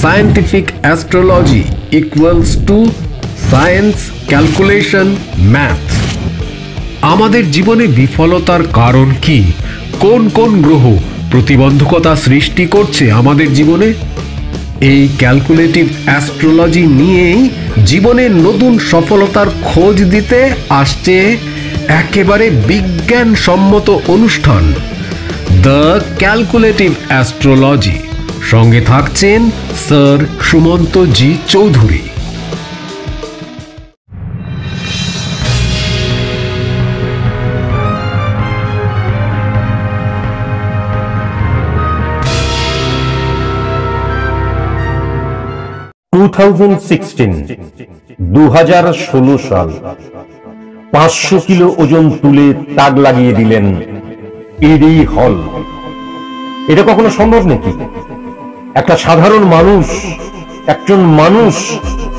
Scientific astrology equals to science, calculation, math. আমাদের জীবনে বিফলতার কারণ কি? কোন কোন গ্রহ প্রতিবন্ধকতা সৃষ্টি করছে আমাদের জীবনে? এই ক্যালকুলেটিভ অ্যাস্ট্রোলজি নিয়েই জীবনের নতুন সফলতার খোঁজ দিতে আসছে একেবারে বিজ্ঞানসম্মত অনুষ্ঠান দ্য ক্যালকুলেটিভ অ্যাস্ট্রোলজি। সঙ্গে থাকছেন স্যার সুমন্ত জি চৌধুরী। 2016 সাল 500 কিলো ওজন তুলে তাক লাগিয়ে দিলেন ইডি হল। এটা কখনো সম্ভব নাকি? একটা সাধারণ মানুষ, একজন মানুষ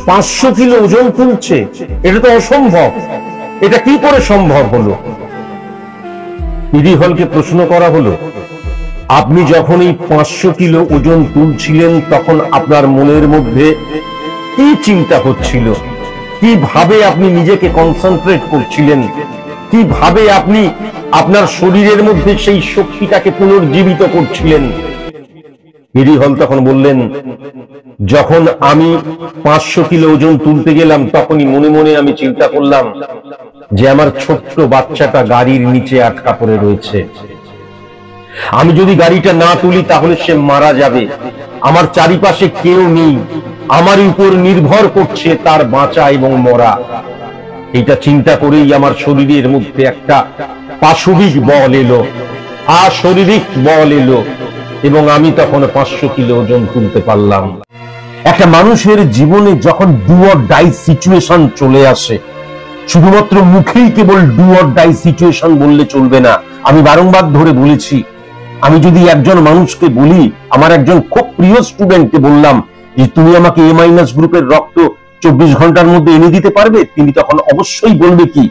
500 কিলো ওজন তুলছে, এটা তো অসম্ভব। এটা কি করে সম্ভব হলো? ইডি হলকে প্রশ্ন করা হলো, আপনি যখন এই 500 কিলো ওজন তুলছিলেন তখন আপনার মনের মধ্যে কি চিন্তা হচ্ছিল? কিভাবে আপনি নিজেকে কনসেন্ট্রেট করছিলেন? কিভাবে আপনি আপনার শরীরের মধ্যে সেই শক্তিটাকে পুনর্জীবিত করছিলেন? ইডি হল তখন বললেন, যখন আমি 500 কিলো ওজন তুলতে গেলাম তখনই মনে মনে আমি চিন্তা করলাম যে আমার ছোট্ট বাচ্চাটা গাড়ির নিচে আটকা পড়ে রয়েছে। আমি যদি গাড়িটা না তুলি তাহলে সে মারা যাবে। আমার চারিপাশে কেউ নেই, আমার উপর নির্ভর করছে তার বাঁচা এবং মরা। এটা চিন্তা করেই আমার শরীরের মধ্যে একটা পাশবিক বল এলো, আশারীরিক বল এলো, এবং আমি তখন 500 কিলো ওজন তুলতে পারলাম। একটা মানুষের জীবনে যখন ডু অর ডাই সিচুয়েশন চলে আসে, শুধুমাত্র মুখেই কেবল ডু অর ডাই সিচুয়েশন বললে চলবে না। আমি বারংবার ধরে বলেছি, আমি যদি একজন মানুষকে বলি, আমার একজন খুব প্রিয় স্টুডেন্টকে বললাম যে তুমি আমাকে এ মাইনাস গ্রুপের রক্ত 24 ঘন্টার মধ্যে এনে দিতে পারবে, তিনি তখন অবশ্যই বলবে কি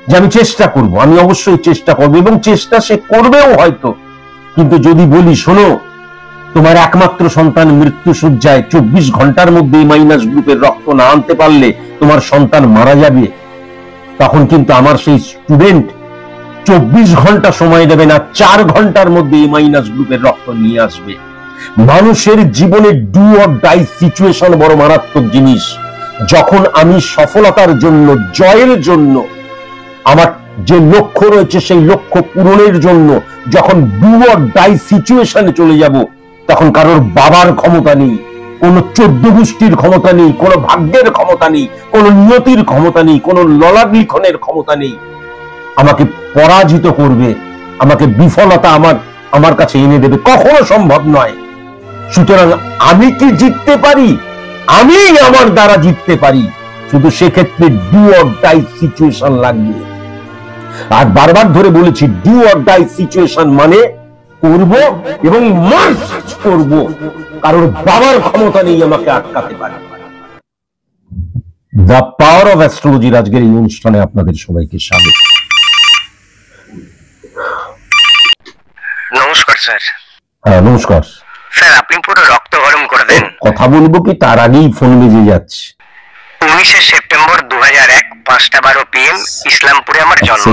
যে আমি চেষ্টা করব, আমি অবশ্যই চেষ্টা করব, এবং চেষ্টা সে করবেও হয়তো। কিন্তু যদি বলি, শোনো, তোমার একমাত্র সন্তান মৃত্যু শয্যায়, 24 ঘন্টার মধ্যে এ মাইনাস গ্রুপের রক্ত না আনতে পারলে তোমার সন্তান মারা যাবে, তখন কিন্তু আমার সেই স্টুডেন্ট 24 ঘন্টা সময় দেবে না, 4 ঘন্টার মধ্যে এ মাইনাস গ্রুপের রক্ত নিয়ে আসবে। মানুষের জীবনে ডু অর ডাই সিচুয়েশন বড় মারাত্মক জিনিস। যখন আমি সফলতার জন্য, জয়ের জন্য, আমার যে লক্ষ্য রয়েছে সেই লক্ষ্য পূরণের জন্য যখন ডু অর ডাই সিচুয়েশনে চলে যাব, তখন কারোর বাবার ক্ষমতা নেই, কোন 14 গোষ্ঠীর ক্ষমতা নেই, কোন ভাগ্যের ক্ষমতা নেই, কোন নিয়তির ক্ষমতা নেই, কোন ললাট লিখনের ক্ষমতা নেই আমাকে পরাজিত করবে, আমাকে বিফলতা আমার কাছে এনে দেবে। কখনো সম্ভব নয়। সুতরাং আমি কি জিততে পারি? আমি আমার দ্বারা জিততে পারি, শুধু সেক্ষেত্রে ডু অর ডাই সিচুয়েশন লাগবে। আর বারবার ধরে বলেছি, ডু অর ডাই সিচুয়েশন মানে করব এবং মার্চ করব, কারণ বাবার ক্ষমতা নেই আমাকে আটকাতে পারে। দ্য পাওয়ার অফ অ্যাস্ট্রোলজির আজকের এই অনুষ্ঠানে আপনাদের সবাইকে স্বাগত। নমস্কার স্যার। হ্যাঁ, নমস্কার স্যার, আপনি পুরো রক্ত গরম করে দেন। কথা বলবো কি তার আগেই ফোন বেজে যাচ্ছে। 19 সেপ্টেম্বর 2001 5:12 PM ইসলামপুরে আমার জন্ম।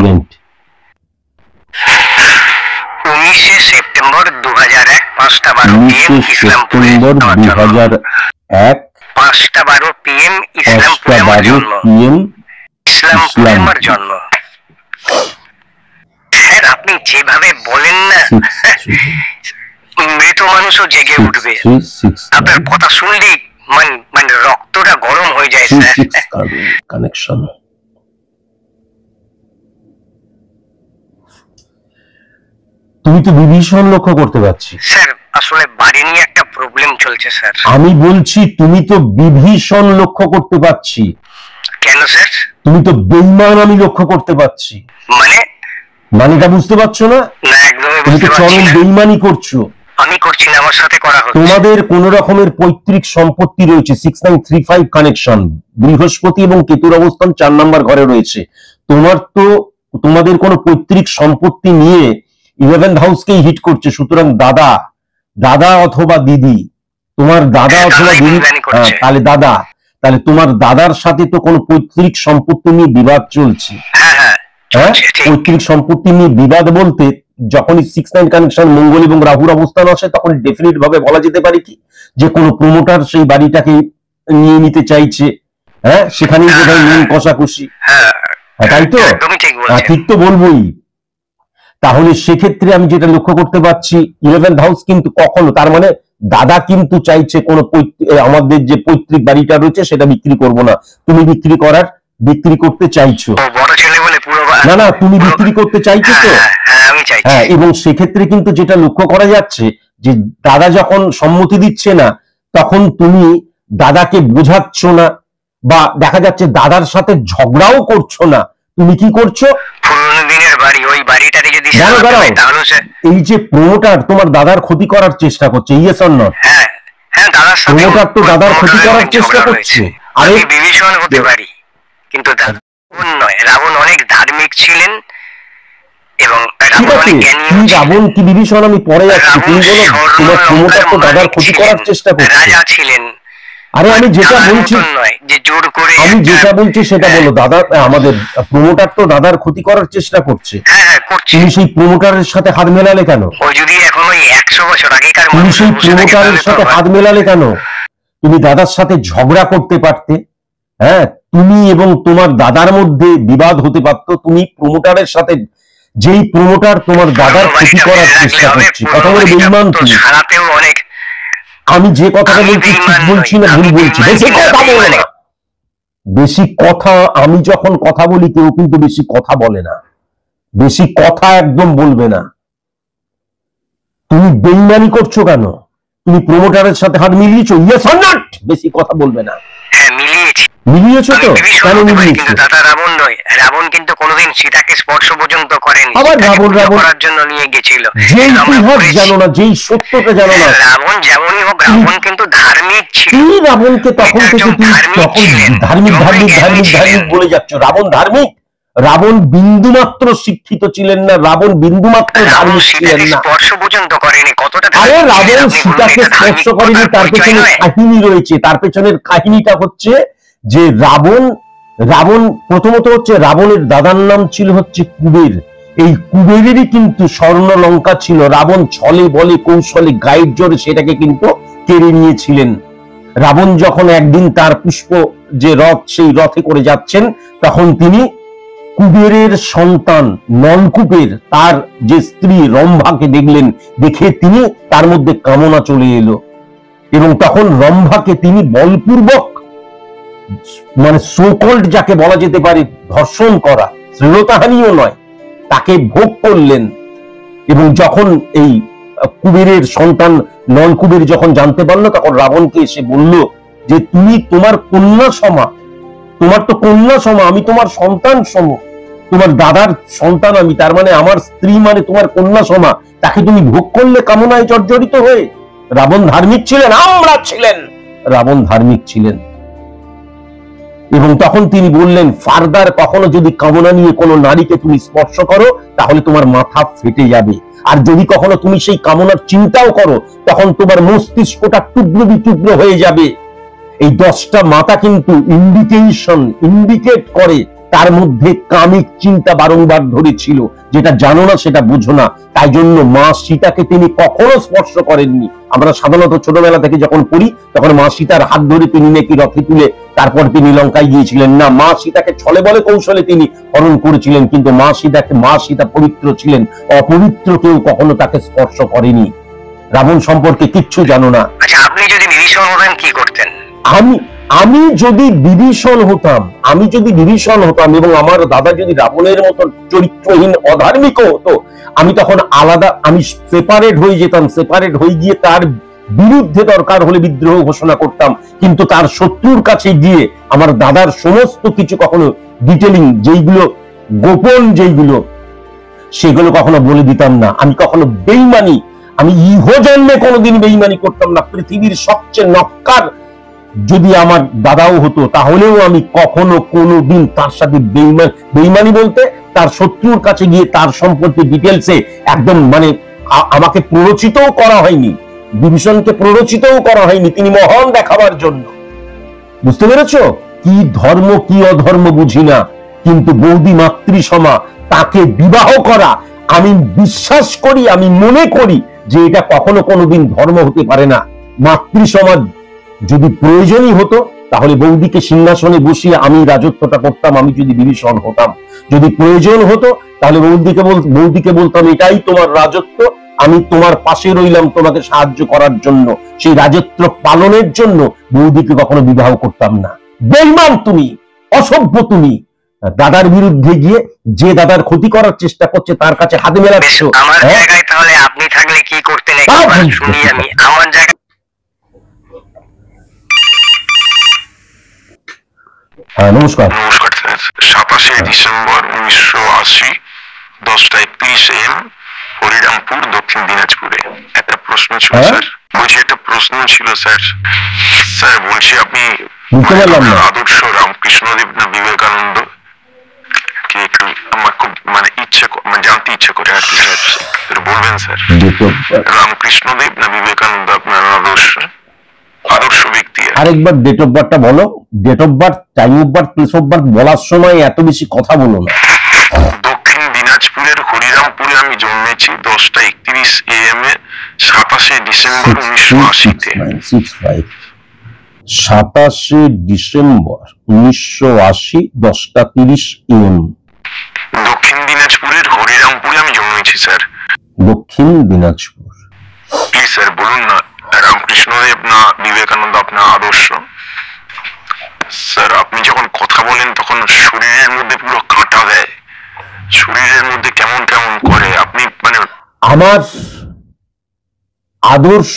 19 সেপ্টেম্বর 2001 5:12 PM ইসলামপুরে আমার জন্ম। 2001 5:12 PM ইসলামপুরে আমার জন্ম। ইসলামপুরে আমার জন্ম। স্যার, আপনি যেভাবে বলেন না, মৃত মানুষও জেগে উঠবে। আপনার কথা শুনলেই মানে রক্তটা গরম হয়ে যায় স্যার। কানেকশন। তুমি তো বিভীষণ লক্ষ্য করতে পারছি। স্যার, আসলে বাড়ি নিয়ে একটা প্রবলেম চলছে স্যার। আমি বলছি তুমি তো বিভীষণ লক্ষ্য করতে পারছি। কেন স্যার? তুমি তো বেঈমান আমি লক্ষ্য করতে পারছি। মানেটা বুঝতে পারছো না? না, একদমই তুমি তো বুঝতে পারছি চরম না। বেঈমানি করছো। আমি করছি না, আমার সাথে করা হচ্ছে। তোমাদের কোন রকমের পৈতৃক সম্পত্তি রয়েছে, 6935 কানেকশন, বৃহস্পতি এবং কেতুর অবস্থান 4 নম্বর ঘরে রয়েছে। তোমাদের কোন পৈতৃক সম্পত্তি নিয়ে 11th হাউসকেই হিট করছে। সুতরাং দাদা অথবা দিদি তোমার দাদা অথবা তাহলে দাদা, তাহলে তোমার দাদার সাথে তো কোনো পৈতৃক সম্পত্তি নিয়ে বিবাদ চলছে। হ্যাঁ, পৈতৃক সম্পত্তি নিয়ে বিবাদ বলতে যখনই 6-9 কানেকশন মঙ্গল এবং রাহুর অবস্থান আসে তখন ডেফিনেট ভাবে বলা যেতে পারে কি যে কোনো প্রমোটার সেই বাড়িটাকে নিয়ে নিতে চাইছে। হ্যাঁ, সেখানেই বোধহয় নীল কষাকষি, তাই তো? ঠিক তো বলবোই। তাহলে সেক্ষেত্রে আমি যেটা লক্ষ্য করতে পারছি 11th হাউস কিন্তু কখনো, তার মানে দাদা কিন্তু চাইছে কোন আমাদের যে পৈতৃক বাড়িটা রয়েছে সেটা বিক্রি করব না, তুমি বিক্রি করতে চাইছো। না না, তুমি বিক্রি করতে চাইছো তো? হ্যাঁ, এবং সেক্ষেত্রে কিন্তু যেটা লক্ষ্য করা যাচ্ছে যে দাদা যখন সম্মতি দিচ্ছে না তখন তুমি দাদাকে বোঝাচ্ছ না, বা দেখা যাচ্ছে দাদার সাথে ঝগড়াও করছো না, তুমি কি করছো? এই যে প্রমোটার তোমার দাদার ক্ষতি করার চেষ্টা করছে, ইয়েস অর নট? প্রমোটার তো দাদার ক্ষতি করার চেষ্টা করছে। আমি বিভীষণ হতে পারি কিন্তু রাবণ নয়। রাবণ অনেক ধার্মিক ছিলেন এবং রাবণ কি বিভীষণ আমি পরে যাচ্ছি, তুমি বলো তোমার প্রমোটার তো দাদার ক্ষতি করার চেষ্টা করছে। রাজা ছিলেন। আরে আমি যেটা বলছি সেটা বলো। দাদা আমাদের প্রমোটার তো দাদার ক্ষতি করার চেষ্টা করছে, তুমি সেই প্রমোটারের সাথে হাত মেলালে কেন? তুমি সেই প্রমোটারের সাথে হাত মেলালে কেন? তুমি দাদার সাথে ঝগড়া করতে পারতে। হ্যাঁ, তুমি এবং তোমার দাদার মধ্যে বিবাদ হতে পারতো। তুমি প্রমোটারের সাথে, যেই প্রমোটার তোমার দাদার ক্ষতি করার চেষ্টা করছে, কথা বলে বেঈমান তুমি। আমি যে কথাটা বলছি ঠিক বলছি না ভুল বলছি? বেশি কথা বলে না, বেশি কথা। আমি যখন কথা বলি কেউ কিন্তু বেশি কথা বলে না, বেশি কথা একদম বলবে না। তুমি বেঈমানি করছো কেন? তুমি প্রমোটারের সাথে হাত মিলিয়েছো, ইয়েস অর নট? বেশি কথা বলবে না। মিলিয়েছো তো? কেন মিলিয়েছো? রাবণ নয়, রাবণ কিন্তু কোনোদিন সীতাকে স্পর্শ পর্যন্ত করেনি। আবার রাবণ করার জন্য নিয়ে গেছিল। যেই ইতিহাস জানো না, যেই সত্যটা জানো না। রাবণ যেমনই হোক, রাবণ কিন্তু ধার্মিক ছিল। তুমি রাবণকে তখন থেকে ধার্মিক বলে যাচ্ছ। রাবণ ধার্মিক? রাবণ বিন্দুমাত্র শিক্ষিত ছিলেন না, রাবণ বিন্দুমাত্র ধার্মিক ছিলেন না। স্পর্শ পর্যন্ত করেনি। কতটা? আরে রাবণ সীতাকে স্পর্শ করেনি, তার পেছনে কাহিনী রয়েছে। তার পেছনের কাহিনীটা হচ্ছে যে রাবণ প্রথমত হচ্ছে রাবণের দাদার নাম ছিল হচ্ছে কুবের। এই কুবেরেরই কিন্তু স্বর্ণ লঙ্কা ছিল। রাবণ ছলে বলে কৌশলে গাইড জোরে সেটাকে কিন্তু কেড়ে নিয়েছিলেন। রাবণ যখন একদিন তার পুষ্প যে রথ, সেই রথে করে যাচ্ছেন, তখন তিনি কুবেরের সন্তান নলকূপের তার যে স্ত্রী রম্ভাকে দেখলেন। দেখে তিনি তার মধ্যে কামনা চলে এলো এবং তখন রম্ভাকে তিনি বলপূর্বক, মানে সোকল্ড যাকে বলা যেতে পারে ধর্ষণ করা, শ্লীলতাহানিও নয়, তাকে ভোগ করলেন। এবং যখন এই কুবেরের সন্তান নলকুবের যখন জানতে পারলো, তখন রাবণকে এসে বলল যে তুমি তোমার কন্যা সমা, তোমার তো কন্যা সমা, আমি তোমার সন্তান সম, তোমার দাদার সন্তান আমি, তার মানে আমার স্ত্রী মানে তোমার কন্যা সমা, তাকে তুমি ভোগ করলে কামনায় জর্জরিত হয়ে। রাবণ ধার্মিক ছিলেন, আমরা ছিলেন, রাবণ ধার্মিক ছিলেন। এবং তখন তিনি বললেন ফার্দার কখনো যদি কামনা নিয়ে কোনো নারীকে তুমি স্পর্শ করো তাহলে তোমার মাথা ফেটে যাবে, আর যদি কখনো তুমি সেই কামনার চিন্তাও করো তখন তোমার মস্তিষ্কটা টুকরো বিটুকরো হয়ে যাবে। এই 10টা মাথা কিন্তু ইন্ডিকেট করে তার মধ্যে কামিক চিন্তা বারংবার ধরেছিল, যেটা জানো না সেটা বুঝো না। তাই জন্য মা সীতাকে তিনি কখনো স্পর্শ করেননি। আমরা সাধারণত ছোটবেলা থেকে যখন পড়ি তখন মা সীতার হাত ধরে তিনি নাকি রথে তুলে তারপর তিনি লঙ্কায় গিয়েছিলেন। না, মা সীতাকে ছলে বলে কৌশলে তিনি হরণ করেছিলেন, কিন্তু মা সীতা পবিত্র ছিলেন, অপবিত্র কেউ কখনো তাকে স্পর্শ করেনি। রাবণ সম্পর্কে কিচ্ছু জানো না। আচ্ছা, আপনি যদি বিভীষণ হতেন কি করতেন? আমি যদি বিভীষণ হতাম এবং আমার দাদা যদি রাবণের মতো চরিত্রহীন অধার্মিক হতো, আমি তখন আলাদা, আমি সেপারেট হয়ে যেতাম। সেপারেট হয়ে গিয়ে তার বিরুদ্ধে দরকার হলে বিদ্রোহ ঘোষণা করতাম, কিন্তু তার শত্রুর কাছে গিয়ে আমার দাদার সমস্ত কিছু কখনো ডিটেলিং, যেইগুলো গোপন যেইগুলো, সেগুলো কখনো বলে দিতাম না। আমি কখনো বেইমানি, আমি ইহজন্মে কোনোদিন বেইমানি করতাম না। পৃথিবীর সবচেয়ে নক্কার যদি আমার দাদাও হতো তাহলেও আমি কখনো কোনোদিন তার সাথে বেইমানি বলতে তার শত্রুর কাছে গিয়ে তার সম্পর্কে ডিটেলসে একদম, মানে আমাকে প্ররোচিতও করা হয়নি, বিভীষণকে প্ররোচিতও করা হয়নি, তিনি মহান দেখাবার জন্য। বুঝতে পেরেছ? কি ধর্ম কি অধর্ম বুঝি না, কিন্তু বৌদি মাতৃসমা, তাকে বিবাহ করা আমি বিশ্বাস করি, আমি মনে করি যে এটা কখনো কোনোদিন ধর্ম হতে পারে না। মাতৃসমাজ যদি প্রয়োজনই হতো তাহলে বৌদিকে সিংহাসনে বসিয়ে আমি রাজত্বটা করতাম, আমি যদি বিভীষণ হতাম। যদি প্রয়োজন হতো তাহলে বৌদিকে বলতাম এটাই তোমার রাজত্ব, আমি তোমার পাশে রইলাম তোমাকে সাহায্য করার জন্য, সেই রাজত্ব পালনের জন্য বৌদিকে কখনো বিবাহ করতাম না। বেঈমান তুমি, অসভ্য তুমি, দাদার বিরুদ্ধে গিয়ে যে দাদার ক্ষতি করার চেষ্টা করছে তার কাছে হাতে মেলাচ্ছ। আমার জায়গায় তাহলে আপনি থাকলে কি করতেন শুনি আমি। আমার জায়গায় হ্যাঁ, নমস্কার। নমস্কার স্যার। 27 ডিসেম্বর 1980 10:31 AM হরিরামপুর, দক্ষিণ দিনাজপুরে। একটা প্রশ্ন ছিল স্যার, বলছি একটা প্রশ্ন ছিল স্যার। স্যার বলছি আপনি আদর্শ রামকৃষ্ণদেব না বিবেকানন্দ কি একটু আমার খুব জানতে ইচ্ছা করে আর কি স্যার, বলবেন স্যার? রামকৃষ্ণদেব না বিবেকানন্দ আপনার আদর্শ ব্যক্তি? আরেকবার ডেট অফ বার্থটা বলো। Date of birth, time of birth, place of birth বলার সময় এত বেশি কথা বলো না। দক্ষিণ দিনাজপুরের হরিরামপুরে আমি জন্মেছি 10:31 AM 27 ডিসেম্বর 1980-তে। 27 December 1980 10:30 AM। দক্ষিণ দিনাজপুরের হরিরামপুরে আমি জন্মেছি স্যার। দক্ষিণ দিনাজপুর। প্লিজ স্যার বলুন না, রামকৃষ্ণদেব না বিবেকানন্দ আপনার আদর্শ? স্যার আপনি যখন কথা বলেন তখন শরীরের মধ্যে পুরো কাঁটা দেয়, শরীরের মধ্যে কেমন কেমন করে। আপনি আমার আদর্শ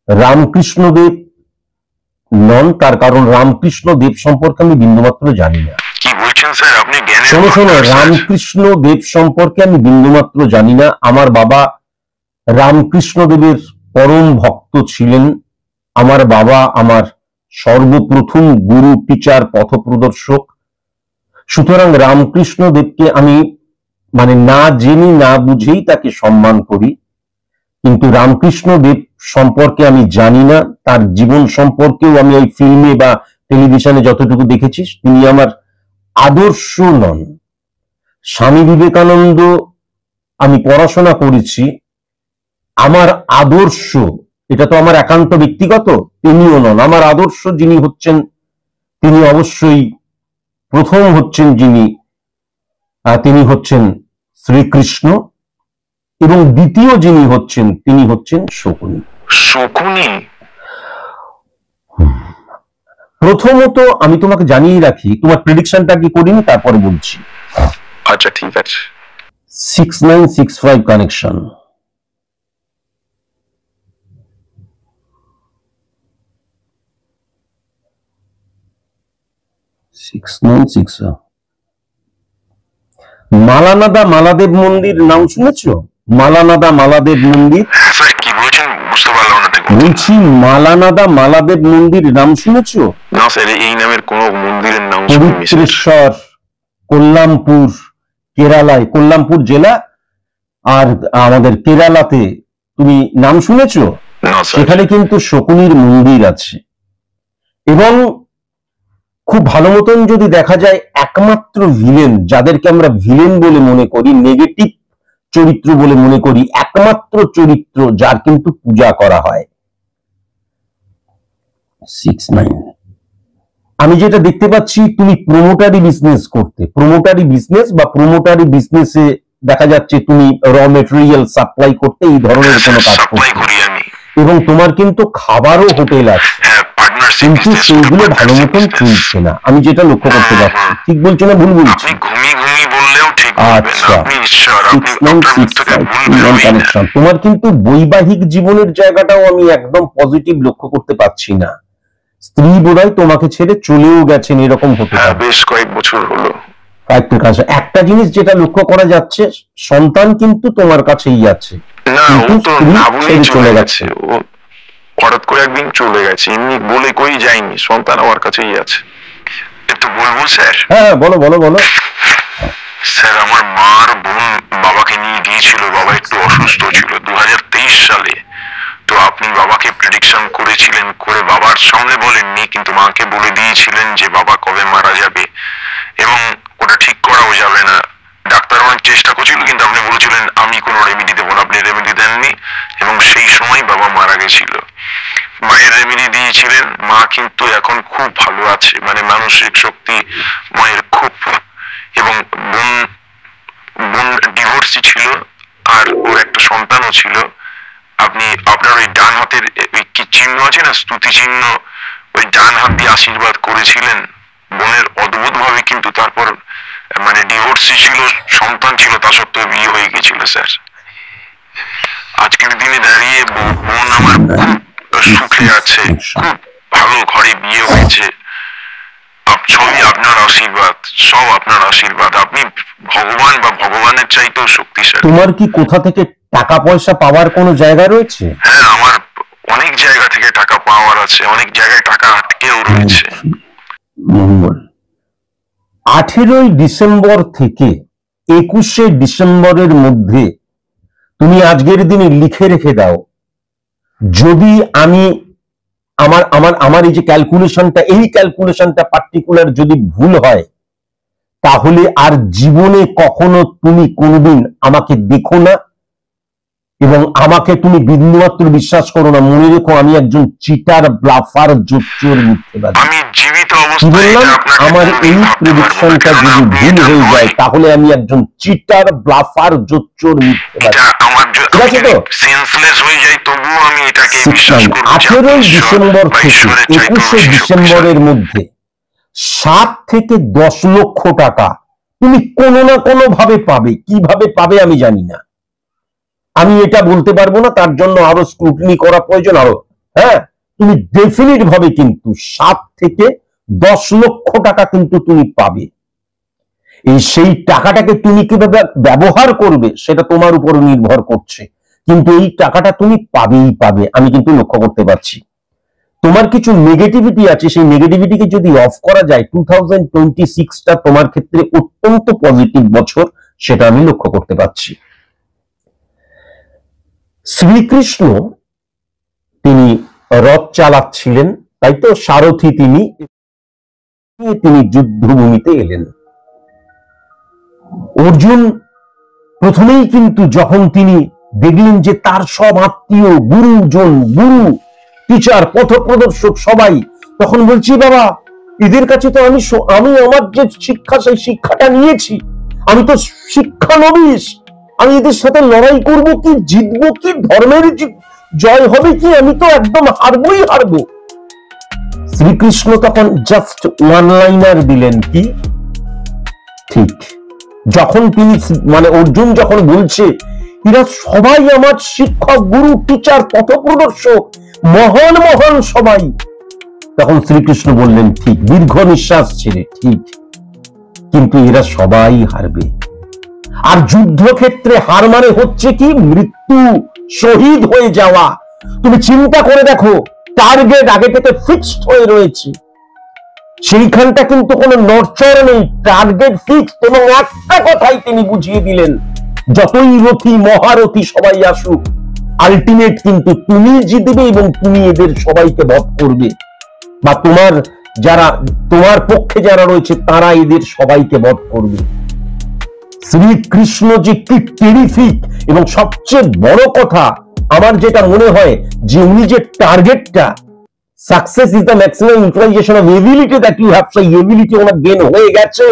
রামকৃষ্ণদেব নন, তার কারণ রামকৃষ্ণদেব সম্পর্কে আমি বিন্দুমাত্র জানি না। কি বলছেন স্যার আপনি? শোনো, রামকৃষ্ণদেব সম্পর্কে আমি বিন্দুমাত্র জানি না। আমার বাবা রামকৃষ্ণদেবের পরম ভক্ত ছিলেন। আমার বাবা আমার সর্বপ্রথম গুরু, টিচার, পথপ্রদর্শক। সুতরাং রামকৃষ্ণদেবকে আমি না জেনে না বুঝেই তাকে সম্মান করি, কিন্তু রামকৃষ্ণদেব সম্পর্কে আমি জানি না। তার জীবন সম্পর্কেও আমি ওই ফিল্মে বা টেলিভিশনে যতটুকু দেখেছি, তিনি আমার আদর্শ নন। স্বামী বিবেকানন্দ আমি পড়াশোনা করেছি, আমার আদর্শ এটা তো আমার একান্ত ব্যক্তিগত, তিনিও নন। আমার আদর্শ যিনি হচ্ছেন, তিনি অবশ্যই প্রথম হচ্ছেন তিনি হচ্ছেন শ্রীকৃষ্ণ, এবং দ্বিতীয় যিনি হচ্ছেন তিনি হচ্ছেন শকুনি। শকুনি? প্রথমত আমি তোমাকে জানিয়ে রাখি, তোমার প্রেডিকশনটা কি করিনি, তারপরে বলছি। আচ্ছা ঠিক আছে। 6965 কানেকশন। 6965। মালানাদা মালাদেব মন্দির নাম শুনেছো? মালানাদা মালাদেব মন্দির। স্যার কি বলছেন বুঝতে পারলাম না। বলছি মালানাদা মালাদেব মন্দির নাম শুনেছো? না স্যার, এই নামের কোন মন্দিরের নাম পবিত্রেশ্বর, কোল্লামপুর, কেরালায়, কোল্লামপুর জেলা আর আমাদের কেরালাতে তুমি নাম শুনেছো? সেখানে কিন্তু শকুনির মন্দির আছে। এবং খুব ভালো মতন যদি দেখা যায়, একমাত্র ভিলেন, যাদেরকে আমরা ভিলেন বলে মনে করি, নেগেটিভ চরিত্র বলে মনে করি, একমাত্র চরিত্র যার কিন্তু পূজা করা হয় 69। আমি যেটা দেখতে পাচ্ছি, তুমি প্রমোটারি বিজনেস করতে, প্রমোটারি বিজনেস বা প্রমোটারি বিজনেসে দেখা যাচ্ছে তুমি র মেটেরিয়াল সাপ্লাই করতে, এই ধরনের কোনো কাজ করতে, এবং তোমার কিন্তু খাবারও হোটেল আছে, কিন্তু সেইগুলো ভালো মতন চলছে না। আমি যেটা লক্ষ্য করতে পারছি, ঠিক বলছি না ভুল বলছি? আচ্ছা, কানেকশন। তোমার কিন্তু বৈবাহিক জীবনের জায়গাটাও আমি একদম পজিটিভ লক্ষ্য করতে পারছি না। স্ত্রী বোধহয় তোমাকে ছেড়ে চলেও গেছেন, এরকম হতে পারে। বেশ কয়েক বছর হলো। একটা জিনিস যেটা লক্ষ্য করা যাচ্ছে, সন্তান কিন্তু তোমার কাছেই আছে, চলে গেছে। হঠাৎ করে একদিন চলে গেছে, এমনি বলে কই যায়নি, সন্তান আমার কাছেই আছে। একটু বলবো স্যার? হ্যাঁ বলো বলো বলো। স্যার আমার মার বোন বাবাকে নিয়ে গিয়েছিল, বাবা একটু অসুস্থ ছিল 2023 সালে। তো আপনি বাবাকে প্রেডিকশন করেছিলেন, করে বাবার সামনে বলেননি, কিন্তু মাকে বলে দিয়েছিলেন যে বাবা কবে মারা যাবে, এবং ওটা ঠিক করাও যাবে না। ডাক্তার অনেক চেষ্টা করছিল, কিন্তু আপনি বলেছিলেন আমি কোনো রেমেডি দেবো না, আপনি রেমেডি দেননি, এবং সেই সময় বাবা মারা গেছিল। মায়ের রেমেডি দিয়েছিলেন, মা কিন্তু এখন খুব ভালো আছে, মানে মানসিক শক্তি মায়ের খুব, এবং বোন ডিভোর্সি ছিল, আর ওর একটা সন্তানও ছিল। আপনি আপনার ওই ডান হাতের ওই কি চিহ্ন আছে না, স্তুতি চিহ্ন, ওই ডান হাত দিয়ে আশীর্বাদ করেছিলেন বোনের, অদ্ভুত ভাবে কিন্তু তারপর মানে ডিভোর্সি ছিল, সন্তান ছিল, তা সত্ত্বেও বিয়ে হয়ে গেছিল স্যার। আজকের দিনে দাঁড়িয়ে বোন আমার খুব সুখে আছে, খুব ভালো ঘরে বিয়ে হয়েছে। সবই আপনার আশীর্বাদ, সব আপনার আশীর্বাদ। আপনি ভগবান বা ভগবানের চাইতেও শক্তিশালী। তোমার কি কোথা থেকে টাকা পয়সা পাওয়ার কোনো জায়গা রয়েছে? হ্যাঁ, আমার অনেক জায়গা থেকে টাকা পাওয়ার আছে, অনেক জায়গায় টাকা আটকেও রয়েছে। মঙ্গল 18ই ডিসেম্বর থেকে 21শে ডিসেম্বরের মধ্যে তুমি আজকের দিনে লিখে রেখে দাও, যদি আমি আমার আমার আমার এই যে ক্যালকুলেশনটা, এই ক্যালকুলেশনটা পার্টিকুলার যদি ভুল হয়, তাহলে আর জীবনে কখনো তুমি কোনোদিন আমাকে দেখো না, এবং আমাকে তুমি বিন্দুমাত্র বিশ্বাস করো না। মনে রেখো, আমি একজন চিটার, ব্লাফার, জোচ্চোর, মিথ্যেবাদী। আমি জীবিত কি অবস্থায় বললাম? আমার এই প্রেডিকশনটা যদি ভুল হয়ে যায়, তাহলে আমি একজন চিটার, ব্লাফার, জোচ্চোর, মিথ্যেবাদী। আমার ঠিক আছে তো? সেন্সলেস হয়ে যাই, তবুও আমি এটাকে বিশ্বাস করব। 18ই ডিসেম্বর থেকে 21শে ডিসেম্বরের মধ্যে 7 থেকে 10 লক্ষ টাকা তুমি কোনো না কোনো ভাবে পাবে। কিভাবে পাবে আমি জানি না, আমি এটা বলতে পারবো না, তার জন্য আরো স্ক্রুটিনি করা প্রয়োজন আরো। হ্যাঁ, তুমি ডেফিনিট ভাবে কিন্তু 7 থেকে 10 লক্ষ টাকা কিন্তু তুমি পাবে। সেই টাকাটাকে তুমি কিভাবে ব্যবহার করবে সেটা তোমার উপর নির্ভর করছে, কিন্তু এই টাকাটা তুমি পাবেই পাবে, আমি কিন্তু লক্ষ্য করতে পারছি। তোমার কিছু নেগেটিভিটি আছে, সেই নেগেটিভিটিকে যদি অফ করা যায়, 2026টা তোমার ক্ষেত্রে অত্যন্ত পজিটিভ বছর, সেটা আমি লক্ষ্য করতে পারছি। শ্রীকৃষ্ণ তিনি রথ চালাচ্ছিলেন, তাই তো সারথি তিনি যুদ্ধভূমিতে এলেন। অর্জুন প্রথমেই কিন্তু যখন তিনি দেখলেন যে তার সব আত্মীয়, গুরুজন, গুরু, টিচার, পথপ্রদর্শক সবাই, তখন বলছি বাবা, এদের কাছে তো আমি আমার যে শিক্ষা, সেই শিক্ষাটা নিয়েছি, আমি তো শিক্ষানবিশ, আমি এদের সাথে লড়াই করব কি, জিতবো কি, ধর্মের জয় হবে কি, আমি তো একদম হারবই হারবো। শ্রীকৃষ্ণ তখন জাস্ট ওয়ান লাইনার দিলেন, কি ঠিক। যখন তিনি মানে অর্জুন যখন বলছে এরা সবাই আমার শিক্ষক, গুরু, টিচার, পথপ্রদর্শক, মহান মহান সবাই, তখন শ্রীকৃষ্ণ বললেন ঠিক, দীর্ঘ নিঃশ্বাস ছেড়ে, ঠিক, কিন্তু এরা সবাই হারবে। আর যুদ্ধক্ষেত্রে হার মানে হচ্ছে কি, মৃত্যু, শহীদ হয়ে যাওয়া। তুমি চিন্তা করে দেখো, টার্গেট আগে থেকে ফিক্সড হয়ে রয়েছে, সেইখানটা কিন্তু কোনো নড়চড় নেই, টার্গেট ফিক্সড। এবং একটা কথাই তিনি বুঝিয়ে দিলেন, যতই রথী, মহারথী সবাই আসুক, আলটিমেট কিন্তু তুমি জিতবে এবং তুমি এদের সবাইকে বধ করবে, বা তোমার পক্ষে যারা রয়েছে তারা এদের সবাইকে বধ করবে। শ্রীকৃষ্ণ যে কি টেরিফিক, এবং সবচেয়ে বড় কথা আমার যেটা মনে হয় যে উনি যে টার্গেটটা, success is the maximum utilisation of ability that you have, সেই এবিলিটি ওনার গেন হয়ে গেছে।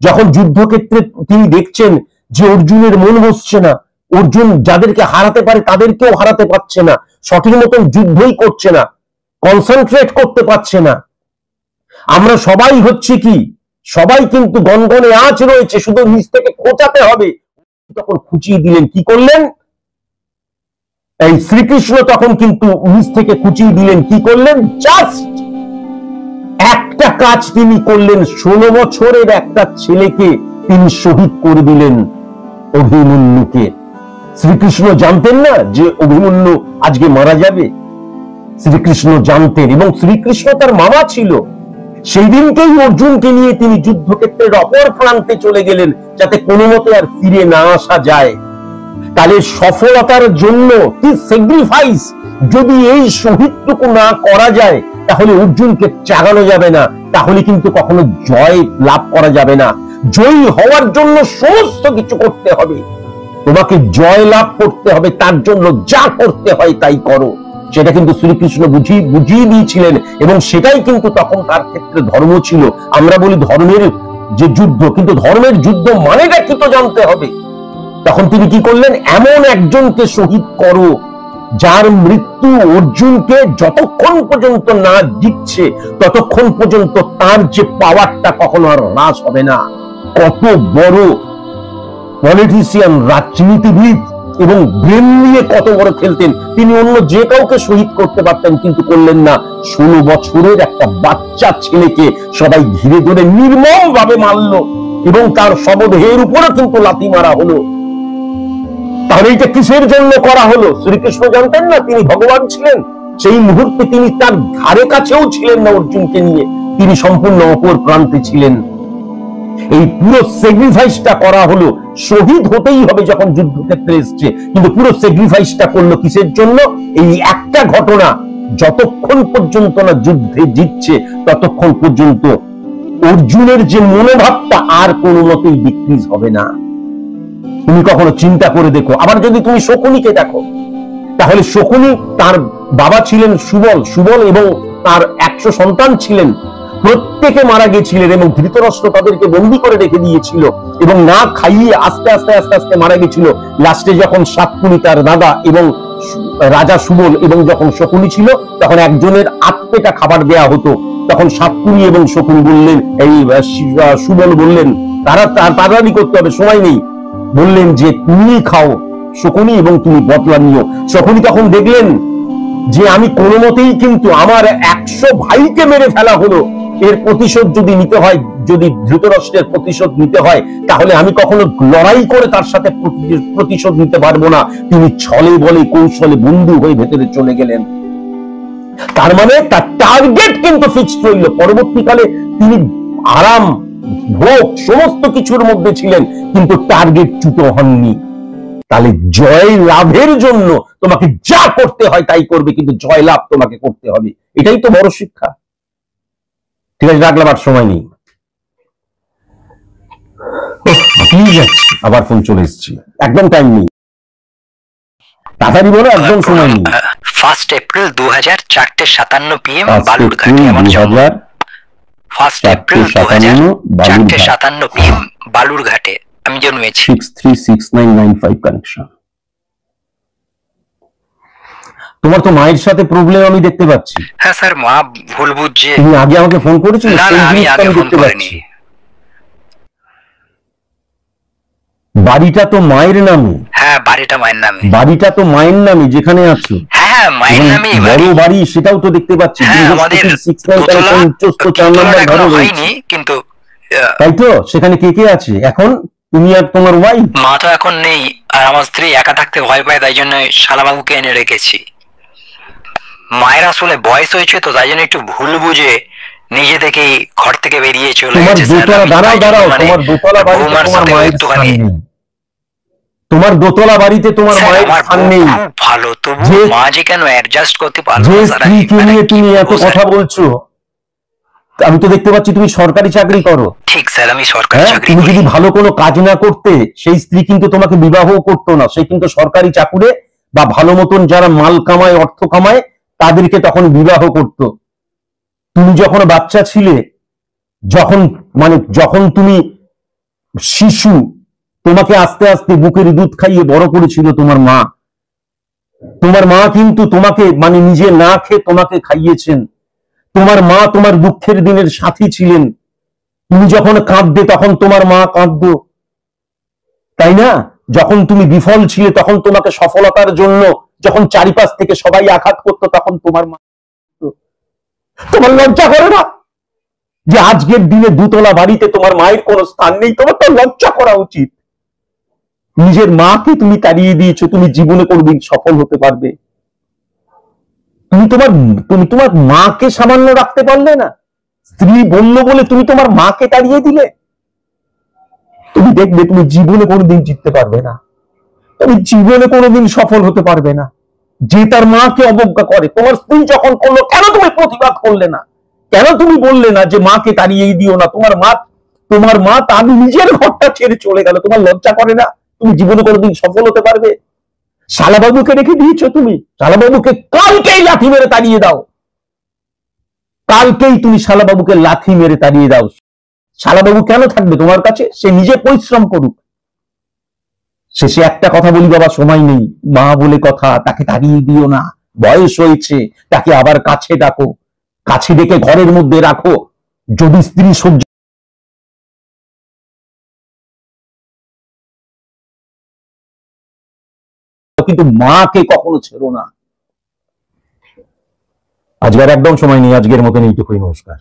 যখন যুদ্ধক্ষেত্রে তিনি দেখছেন যে অর্জুনের মন বসছে না, অর্জুন যাদেরকে হারাতে পারে তাদেরকেও হারাতে পারছে না, সঠিক মতন যুদ্ধই করছে না, কনসেন্ট্রেট করতে পারছে না। আমরা সবাই হচ্ছে কি, সবাই কিন্তু গনগনে আঁচ রয়েছে, শুধু নিচ থেকে খোঁচাতে হবে। তখন খুঁচিয়ে দিলেন, কি করলেন? এই শ্রীকৃষ্ণ তখন কিন্তু নিচ থেকে খুঁচিয়ে দিলেন, কি করলেন? জাস্ট একটা কাজ তিনি করলেন, 16 বছরের একটা ছেলেকে তিনি শহীদ করে দিলেন, অভিমন্যুকে। শ্রীকৃষ্ণ জানতেন না যে অভিমন্যু আজকে মারা যাবে? শ্রীকৃষ্ণ জানতেন, এবং শ্রীকৃষ্ণ তার মামা ছিল। সেই দিনকেই অর্জুনকে নিয়ে তিনি যুদ্ধক্ষেত্রের অপর প্রান্তে চলে গেলেন, যাতে কোনো মতে আর ফিরে না আসা যায়। তাহলে সফলতার জন্য কি স্যাক্রিফাইস যদি এই শহীদটুকু না করা যায়, তাহলে অর্জুনকে চাগানো যাবে না, তাহলে কিন্তু কখনো জয় লাভ করা যাবে না। জয়ী হওয়ার জন্য সমস্ত কিছু করতে হবে, তোমাকে জয় লাভ করতে হবে, তার জন্য যা করতে হয় তাই করো। সেটা কিন্তু শ্রীকৃষ্ণ বুঝিয়ে দিয়েছিলেন, এবং সেটাই কিন্তু তখন তার ক্ষেত্রে ধর্ম ছিল। আমরা বলি ধর্মের যে যুদ্ধ, কিন্তু ধর্মের যুদ্ধ মানেটা কি তো জানতে হবে। তখন তিনি কি করলেন, এমন একজনকে শহীদ করো যার মৃত্যু অর্জুনকে যতক্ষণ পর্যন্ত না দিচ্ছে ততক্ষণ পর্যন্ত তার যে পাওয়ারটা কখনো আর হ্রাস হবে না। কত বড় পলিটিশিয়ান, রাজনীতিবিদ, এবং ব্রেন নিয়ে কত বড় খেলতেন তিনি। অন্য যে কাউকে শহীদ করতে পারতেন, কিন্তু করলেন না। 16 বছরের একটা বাচ্চা ছেলেকে সবাই ঘিরে ধরে নির্মম ভাবে মারল, এবং তার শবদেহের উপরে কিন্তু লাথি মারা হলো। তাহলে এটা কিসের জন্য করা হলো? শ্রীকৃষ্ণ জানতেন না তিনি ভগবান ছিলেন? সেই মুহূর্তে তিনি তার ধারে কাছেও ছিলেন না অর্জুনকে নিয়ে, তিনি সম্পূর্ণ অপর প্রান্তে ছিলেন। এই পুরো স্যাক্রিফাইসটা করা হলো, শহীদ হতেই হবে যখন যুদ্ধক্ষেত্রে এসছে, কিন্তু পুরো স্যাক্রিফাইসটা করলো কিসের জন্য? এই একটা ঘটনা যতক্ষণ পর্যন্ত না যুদ্ধে জিতছে ততক্ষণ পর্যন্ত অর্জুনের যে মনোভাবটা আর কোনো মতেই ডিক্রিজ হবে না। তুমি কখনো চিন্তা করে দেখো। আবার যদি তুমি শকুনিকে দেখো, তাহলে শকুনি, তার বাবা ছিলেন সুবল এবং তার 100 সন্তান ছিলেন, প্রত্যেকে মারা গেছিলেন, এবং ধৃতরাষ্ট্র তাদেরকে বন্দী করে রেখে দিয়েছিল এবং না খাইয়ে আস্তে আস্তে আস্তে আস্তে মারা গেছিল। লাস্টে যখন সাতকুনি তার দাদা এবং রাজা সুবল এবং যখন শকুনি ছিল, তখন একজনের আত্মেটা খাবার দেয়া হতো। তখন সাতকুনি এবং শকুনি বললেন, এই সুবল বললেন তাড়াতাড়ি করতে হবে, সময় নেই, বললেন যে তুমি খাও শকুনি এবং তুমি বদলা নিও। শকুনি তখন দেখলেন যে আমি কোনো মতেই কিন্তু আমার 100 ভাইকে মেরে ফেলা হলো, এর প্রতিশোধ যদি নিতে হয়, যদি ধৃতরাষ্ট্রের প্রতিশোধ নিতে হয়, তাহলে আমি কখনো লড়াই করে তার সাথে প্রতিশোধ নিতে পারবো না। তিনি ছলে বলে কৌশলে বন্ধু হয়ে ভেতরে চলে গেলেন। তার মানে তার টার্গেট কিন্তু ফিক্সড রইল। পরবর্তীকালে তিনি আরাম ভোগ সমস্ত কিছুর মধ্যে ছিলেন, কিন্তু টার্গেট চ্যুত হননি। তাহলে জয় লাভের জন্য তোমাকে যা করতে হয় তাই করবে, কিন্তু জয় লাভ তোমাকে করতে হবে। এটাই তো বড় শিক্ষা। ঠিক আছে, রাখলাম, আর সময় নেই। আবার ফোন চলে এসেছি, একদম টাইম নেই, তাড়াতাড়ি বলো, একদম সময় নেই। 1 এপ্রিল 2000 4:57 PM বালুরঘাটে আমার জন্ম। 1 এপ্রিল 2000 4:57 PM বালুরঘাটে আমি জন্মেছি। 636995 কানেকশন। তোমার তো মায়ের সাথে প্রবলেম আমি দেখতে পাচ্ছি। হ্যাঁ স্যার, মা ভুল বুঝছে। তুমি আগে আমাকে ফোন করেছিলে? না না, আমি আগে ফোন করিনি। বাড়িটা তো মায়ের নামে। হ্যাঁ, বাড়িটা মায়ের নামে। বাড়িটা তো মায়ের নামে যেখানে আছো। হ্যাঁ, মায়ের নামে বড় বাড়ি, সেটাও তো দেখতে পাচ্ছি। আমাদের হয়নি, কিন্তু তাই তো। সেখানে কে কে আছে এখন? তুমি আর তোমার ওয়াইফ? মা তো এখন নেই, আর আমার স্ত্রী একা থাকতে ভয় পায়, তাই জন্য শালাবাবুকে এনে রেখেছি। মায়ের আসলে বয়স হয়েছে তো, তাই জন্য একটু ভুল বুঝে নিজে থেকেই ঘর থেকে বেরিয়ে চলে গেছে। তোমার দোতলা বাড়িতে তোমার মায়ের স্থান নেই। ভালো, তবু মা যে কেন অ্যাডজাস্ট করতে পারলো না। যে স্ত্রীকে নিয়ে তুমি এত কথা বলছো, আমি তো দেখতে পাচ্ছি তুমি সরকারি চাকরি করো। ঠিক স্যার, আমি সরকারি চাকরি করি। তুমি যদি ভালো কোনো কাজ না করতে, সেই স্ত্রী কিন্তু তোমাকে বিবাহ করতো না। সে কিন্তু সরকারি চাকুরে বা ভালো মতন যারা মাল কামায়, অর্থ কামায়, তাদেরকে তখন বিবাহ করত। তুমি যখন বাচ্চা ছিলে, যখন তুমি শিশু, তোমাকে আস্তে আস্তে বুকের দুধ খাইয়ে বড় করেছিল তোমার মা। তোমার মা কিন্তু তোমাকে নিজে না খেয়ে তোমাকে খাইয়েছেন। তোমার মা তোমার দুঃখের দিনের সাথী ছিলেন। তুমি যখন কাঁদবে তখন তোমার মা কাঁদতো, তাই না? যখন তুমি বিফল ছিলে তখন তোমাকে সফলতার জন্য যখন চারিপাশ থেকে সবাই আঘাত করতো, তখন তোমার মা। তোমার লজ্জা করে না যে আজকের দিনে দুতলা বাড়িতে তোমার মায়ের কোনো স্থান নেই? তোমার তো লজ্জা করা উচিত। নিজের মাকে তুমি তাড়িয়ে দিয়েছো, তুমি জীবনে কোনোদিন সফল হতে পারবে? তুমি তোমার মাকে সামান্য রাখতে পারলে না? স্ত্রী বললো বলে তুমি তোমার মাকে তাড়িয়ে দিলে? তুমি দেখবে তুমি জীবনে কোনোদিন জিততে পারবে না। তুমি জীবনে কোনোদিন সফল হতে পারবে না। যে তার মাকে অবজ্ঞা করে, তোমার স্ত্রী যখন করলো, কেন তুমি প্রতিবাদ করলে না? কেন তুমি বললে না যে মাকে তাড়িয়ে দিও না? তোমার মা তার নিজের ঘরটা ছেড়ে চলে গেল, তোমার লজ্জা করে না? তুমি জীবনে কোনোদিন সফল হতে পারবে? শালাবাবুকে রেখে দিয়েছো তুমি। শালাবাবুকে কালকেই লাথি মেরে তাড়িয়ে দাও, কালকেই তুমি শালাবাবুকে লাথি মেরে তাড়িয়ে দাও। শালাবাবু কেন থাকবে তোমার কাছে? সে নিজে পরিশ্রম করুক। শেষে একটা কথা বলি বাবা, সময় নেই, মা বলে কথা, তাকে তাড়িয়ে দিও না। বয়স হয়েছে, তাকে আবার কাছে ডাকো, কাছে ডেকে ঘরের মধ্যে রাখো। যদি স্ত্রী সহ্য, কিন্তু মাকে কখনো ছেড়ো না। আজকের একদম সময় নেই, আজকের মতন এইটুকুই, নমস্কার।